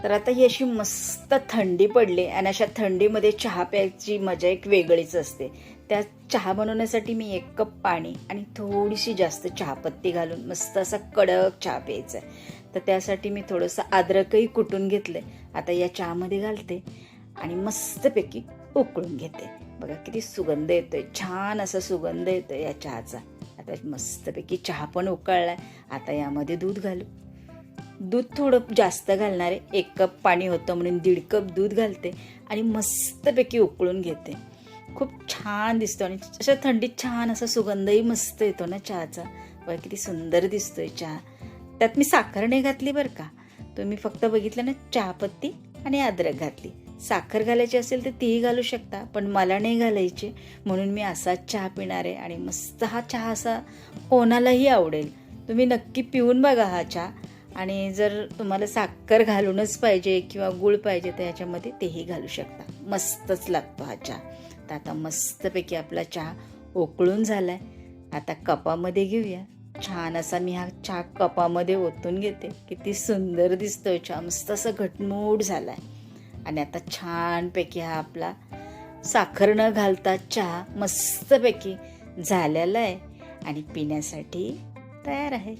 तर आता ही अशी मस्त थंडी पडली आणि अशा थंडीमध्ये चहा प्यायची मजा एक वेगळीच असते. त्या चहा बनवण्यासाठी मी 1 कप पाणी आणि थोडीशी जास्त चहापत्ती घालून मस्त असा कडक चहा प्यायचा आहे. तर त्यासाठी मी थोडंसं अद्रकही कुटून घेतलं. आता या चहामध्ये घालते आणि मस्तपैकी उकळून घेते. बघा किती सुगंध येतोय, छान असा सुगंध येतोय या चहाचा. आता मस्तपैकी चहा पण उकळलाय. आता यामध्ये दूध घालू. दूध थोडं जास्त घालणार आहे. 1 कप पाणी होतं म्हणून 1.5 कप दूध घालते आणि मस्तपैकी उकळून घेते. खूप छान दिसतो आणि अशा थंडीत छान असा सुगंधही मस्त येतो ना चहाचा. बघा किती सुंदर दिसतोय चहा. त्यात मी साखर नाही घातली बरं का. तुम्ही फक्त बघितलं ना, चहापत्ती आणि अद्रक घातली. साखर घालायची असेल तर तीही घालू शकता, पण मला नाही घालायची म्हणून मी असाच चहा पिणार आहे. आणि मस्त हा चहा असा कोणालाही आवडेल. तुम्ही नक्की पिऊन बघा हा चहा. आणि जर तुम्हाला साखर घालूनच पाहिजे किंवा गूळ पाहिजे तर याच्यामध्ये तेही घालू शकता. मस्तच लागतो हा चहा. तर आता मस्तपैकी आपला चहा उकळून झालाय. आता कपामध्ये घेऊया. छान असा मी हा चहा कपामध्ये ओतून घेते. किती सुंदर दिसतोय चहा, मस्त असा घटमूट झालाय. आणि आता छानपैकी हा आपला साखर न घालता चहा मस्तपैकी झालेला आहे आणि पिण्यासाठी तयार आहे.